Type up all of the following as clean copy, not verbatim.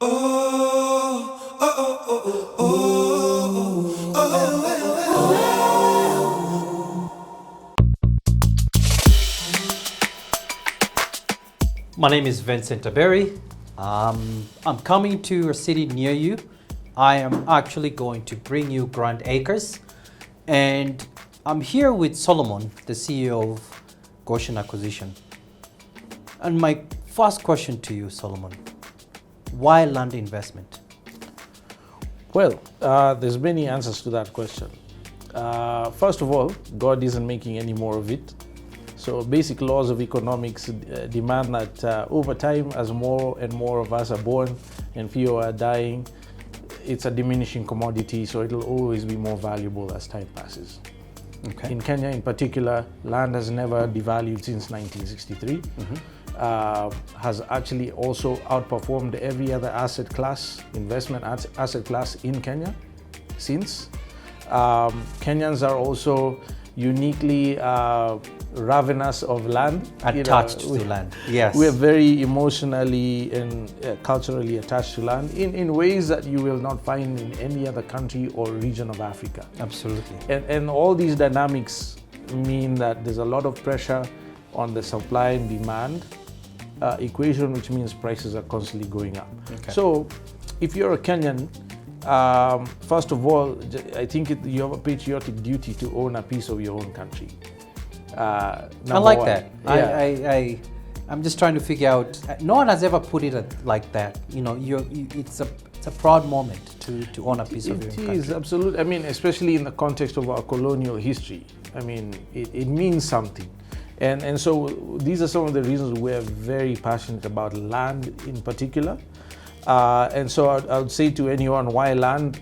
My name is Vincent Aberi. I'm coming to a city near you. I am actually going to bring you GrandAcres, and I'm here with Solomon, the CEO of Goshen Acquisition. And my first question to you, Solomon, why land investment? Well, there's many answers to that question. First of all, God isn't making any more of it. So basic laws of economics demand that over time, as more and more of us are born and fewer are dying, it's a diminishing commodity, so it'll always be more valuable as time passes. Okay. In Kenya in particular, land has never devalued since 1963. Has actually also outperformed every other asset class, investment asset class in Kenya since. Kenyans are also uniquely ravenous of land. Attached to land, yes. We're very emotionally and culturally attached to land in ways that you will not find in any other country or region of Africa. Absolutely. And all these dynamics mean that there's a lot of pressure on the supply and demand equation, which means prices are constantly going up. Okay. So if you're a Kenyan, first of all, I think you have a patriotic duty to own a piece of your own country. I like one. that. Yeah. I'm just trying to figure out. No one has ever put it like that. You know, it's a proud moment to own a piece of your own country. It is absolutely. I mean, especially in the context of our colonial history. I mean, it means something. And so these are some of the reasons we're very passionate about land in particular. And so I would say to anyone, why land?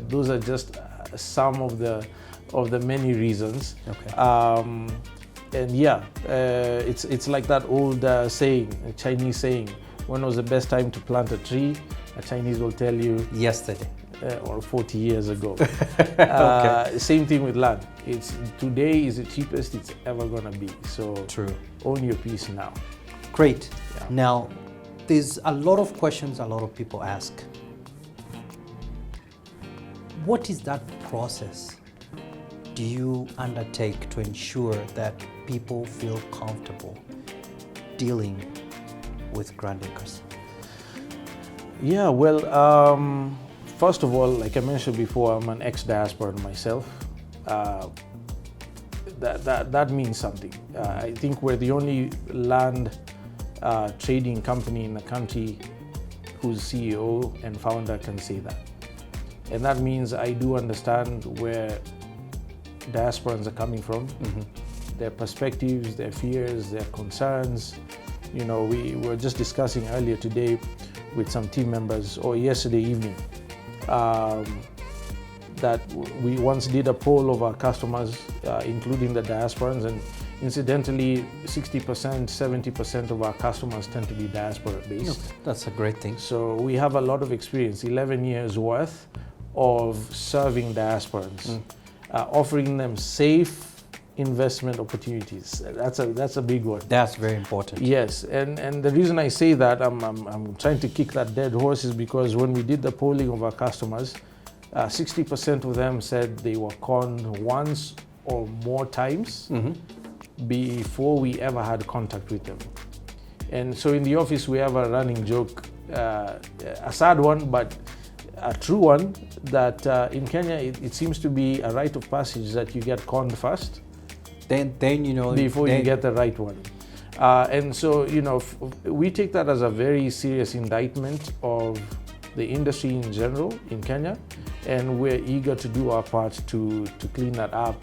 Those are just some of the many reasons. Okay. And yeah, it's like that old saying, a Chinese saying, when was the best time to plant a tree? A Chinese will tell you Yesterday. Or 40 years ago. Okay. Same thing with land. Today is the cheapest it's ever gonna be. So True. Own your piece now. Great. Yeah. Now, there's a lot of questions a lot of people ask. What is that process do you undertake to ensure that people feel comfortable dealing with GrandAcres? Yeah, well, first of all, like I mentioned before, I'm an ex-diasporan myself. That means something. I think we're the only land trading company in the country whose CEO and founder can say that. And that means I do understand where diasporans are coming from, their perspectives, their fears, their concerns. You know, we were just discussing earlier today with some team members, or yesterday evening, that we once did a poll of our customers, including the diasporans, and incidentally, 60%, 70% of our customers tend to be diaspora-based. No, that's a great thing. So we have a lot of experience, 11 years worth of serving diasporans, offering them safe investment opportunities. That's a big one. That's very important. Yes, and the reason I say that, I'm trying to kick that dead horse, is because when we did the polling of our customers, 60% of them said they were conned once or more times before we ever had contact with them. And so in the office we have a running joke, a sad one but a true one, that in Kenya it seems to be a rite of passage that you get conned first, then you know, before you get the right one. And so, you know, we take that as a very serious indictment of the industry in general in Kenya, and we're eager to do our part to clean that up,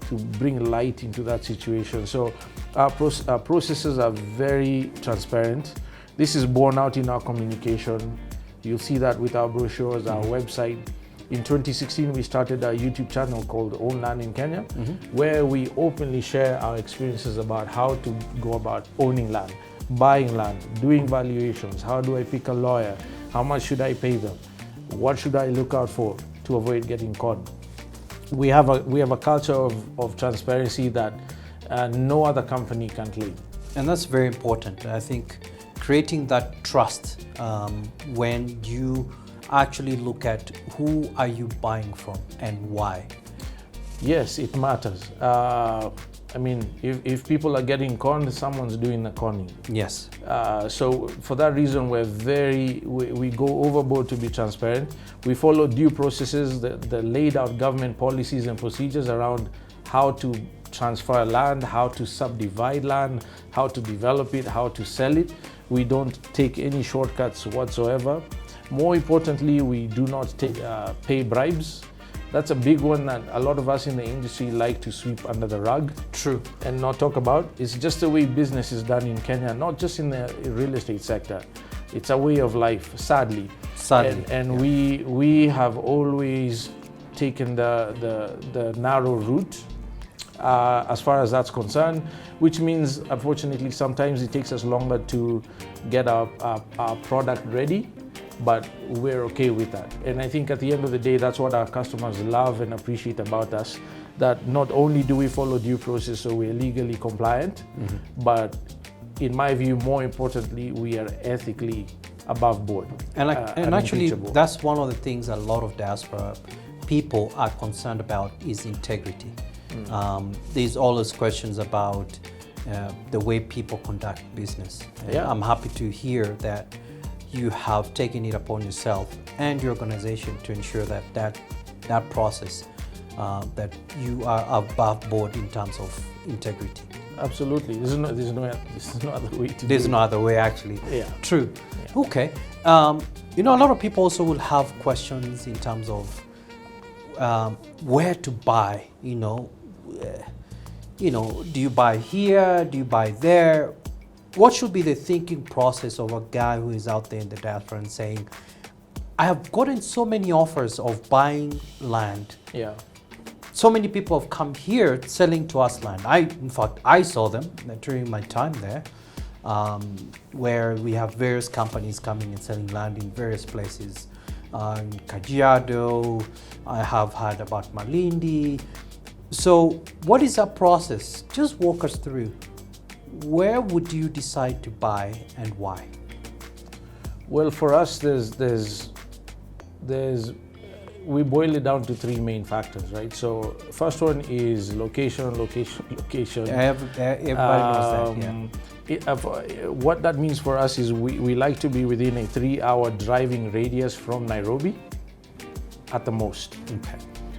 to bring light into that situation. So our processes are very transparent. This is borne out in our communication. You'll see that with our brochures, our website. In 2016, we started a YouTube channel called Own Land in Kenya, where we openly share our experiences about how to go about owning land, buying land, doing valuations. How do I pick a lawyer? How much should I pay them? What should I look out for to avoid getting caught? We have a culture of transparency that no other company can claim. And that's very important. I think creating that trust when you actually look at who are you buying from and why? Yes, it matters. I mean, if people are getting conned, someone's doing the conning. Yes. So for that reason, we go overboard to be transparent. We follow due processes, the laid out government policies and procedures around how to transfer land, how to subdivide land, how to develop it, how to sell it. We don't take any shortcuts whatsoever. More importantly, we do not pay bribes. That's a big one that a lot of us in the industry like to sweep under the rug. True. And not talk about. It's just the way business is done in Kenya, not just in the real estate sector. It's a way of life, sadly. And we have always taken the narrow route as far as that's concerned, which means, unfortunately, sometimes it takes us longer to get our product ready. But we're okay with that. And I think at the end of the day, that's what our customers love and appreciate about us, that not only do we follow due process so we're legally compliant, but in my view, more importantly, we are ethically above board. And actually, that's one of the things a lot of diaspora people are concerned about is integrity. There's always questions about the way people conduct business. Yeah. I'm happy to hear that you have taken it upon yourself and your organization to ensure that process, that you are above board in terms of integrity. Absolutely. There's no other way to do it. There's no other way, actually. Yeah. True. Yeah. Okay. A lot of people also will have questions in terms of where to buy. Do you buy here? Do you buy there? What should be the thinking process of a guy who is out there in the diaspora and saying, I have gotten so many offers of buying land. Yeah. So many people have come here selling to us land. In fact, I saw them during my time there, where we have various companies coming and selling land in various places. In Kajiado, I have heard about Malindi. So what is that process? Just walk us through. Where would you decide to buy and why? Well, for us, we boil it down to three main factors, right? So first one is location. Everybody knows that, yeah. What that means for us is we like to be within a 3-hour driving radius from Nairobi at the most. Okay.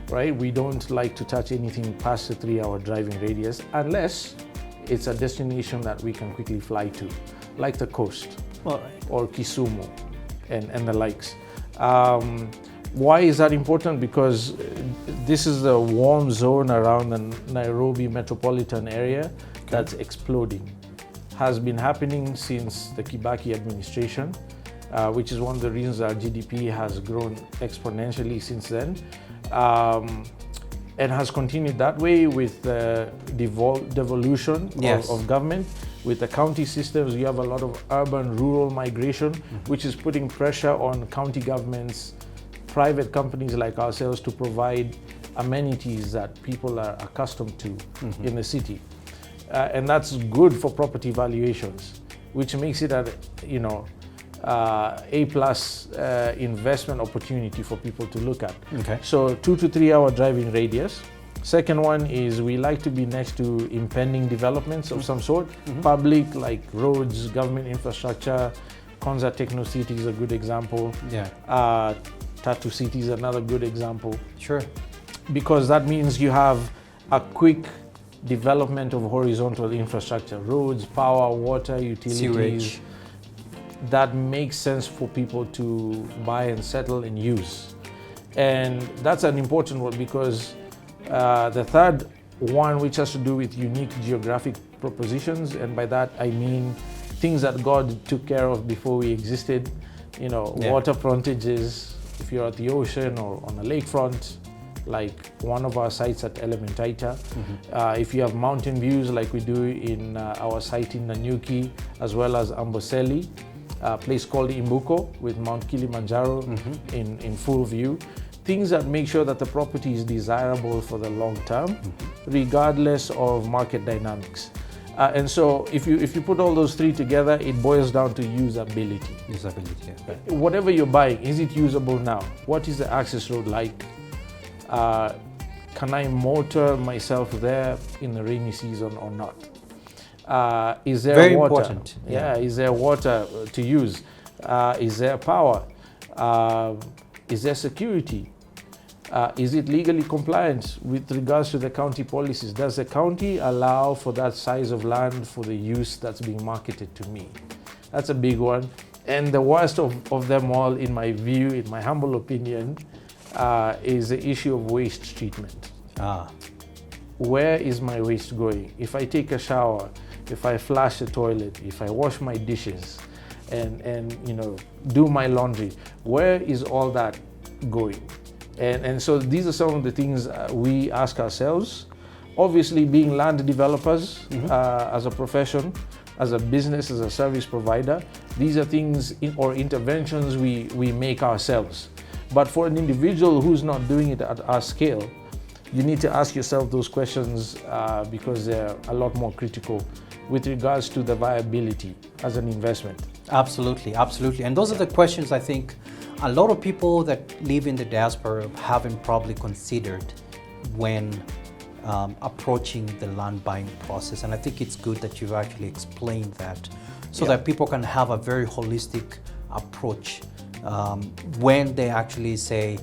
Right? We don't like to touch anything past the 3-hour driving radius unless it's a destination that we can quickly fly to, like the coast or Kisumu and the likes. Why is that important? Because this is the warm zone around the Nairobi metropolitan area that's exploding. Has been happening since the Kibaki administration, which is one of the reasons our GDP has grown exponentially since then. And has continued that way with the devolution of government. With the county systems, you have a lot of urban-rural migration, which is putting pressure on county governments, private companies like ourselves to provide amenities that people are accustomed to in the city. And that's good for property valuations, which makes it A+ investment opportunity for people to look at. Okay. So 2 to 3 hour driving radius. Second one is we like to be next to impending developments of some sort, public like roads, government infrastructure. Konza Techno City is a good example. Yeah. Tatu City is another good example. Sure. Because that means you have a quick development of horizontal infrastructure, roads, power, water, utilities. Sewage. That makes sense for people to buy and settle and use. And that's an important one because the third one, which has to do with unique geographic propositions, and by that I mean things that God took care of before we existed, water frontages, if you're at the ocean or on a lakefront, like one of our sites at Elementaita. If you have mountain views like we do in our site in Nanyuki, as well as Amboseli, a place called Imbuko with Mount Kilimanjaro in full view. Things that make sure that the property is desirable for the long term, regardless of market dynamics. And so if you put all those three together, it boils down to usability. Usability, yeah. Whatever you're buying, is it usable now? What is the access road like? Can I motor myself there in the rainy season or not? Is there Very water? important. Yeah. Is there water to use? Is there power? Is there security? Is it legally compliant with regards to the county policies? Does the county allow for that size of land for the use that's being marketed to me? That's a big one. And the worst of them all, in my view, in my humble opinion, is the issue of waste treatment. Where is my waste going? If I take a shower, if I flush the toilet, if I wash my dishes, and do my laundry, where is all that going? And so these are some of the things we ask ourselves. Obviously, being land developers as a profession, as a business, as a service provider, these are things or interventions we make ourselves. But for an individual who's not doing it at our scale, you need to ask yourself those questions because they're a lot more critical with regards to the viability as an investment. Absolutely, absolutely. And those are the questions I think a lot of people that live in the diaspora haven't probably considered when approaching the land buying process. And I think it's good that you've actually explained that so that people can have a very holistic approach when they actually say,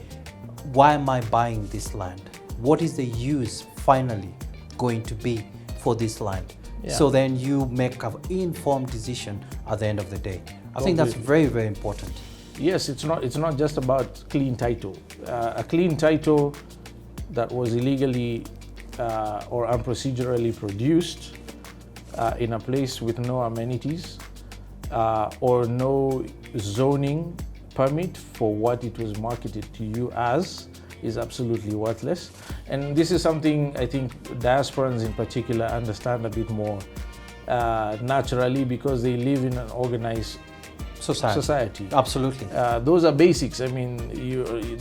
why am I buying this land? What is the use finally going to be for this land? So then you make an informed decision at the end of the day. I think that's very, very important. Yes, it's not just about clean title. A clean title that was illegally or unprocedurally produced in a place with no amenities or no zoning permit for what it was marketed to you as is absolutely worthless. And this is something I think diasporans in particular understand a bit more naturally because they live in an organized society. Absolutely. Those are basics. I mean,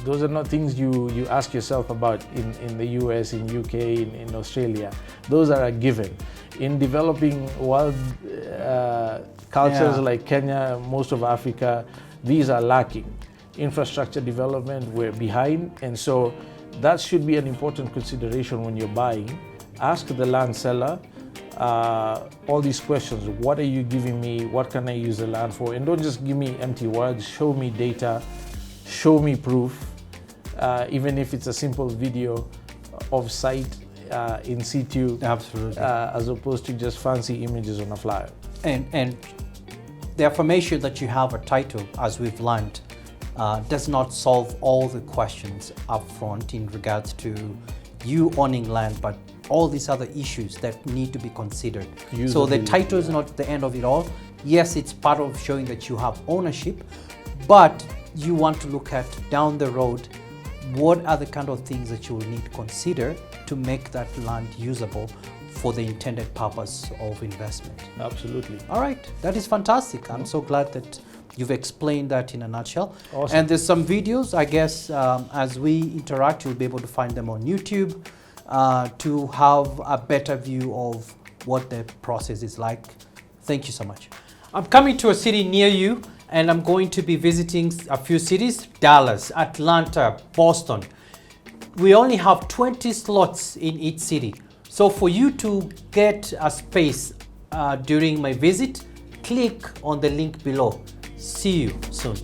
those are not things you ask yourself about in the US, in UK, in Australia. Those are a given. In developing world cultures like Kenya, most of Africa, these are lacking. Infrastructure development, we're behind, and so that should be an important consideration when you're buying. Ask the land seller all these questions. What are you giving me? What can I use the land for? And don't just give me empty words. Show me data, show me proof, even if it's a simple video of site in situ. Absolutely. As opposed to just fancy images on a flyer. And the affirmation that you have a title, as we've learned, does not solve all the questions up front in regards to you owning land, but all these other issues that need to be considered. So the title is not the end of it all. Yes, it's part of showing that you have ownership, but you want to look at down the road, what are the kind of things that you will need to consider to make that land usable for the intended purpose of investment. Absolutely. All right, that is fantastic. I'm so glad that you've explained that in a nutshell. Awesome. And there's some videos, I guess, as we interact, you'll be able to find them on YouTube to have a better view of what the process is like. Thank you so much. I'm coming to a city near you, and I'm going to be visiting a few cities: Dallas, Atlanta, Boston. We only have 20 slots in each city. So for you to get a space during my visit, click on the link below. See you soon.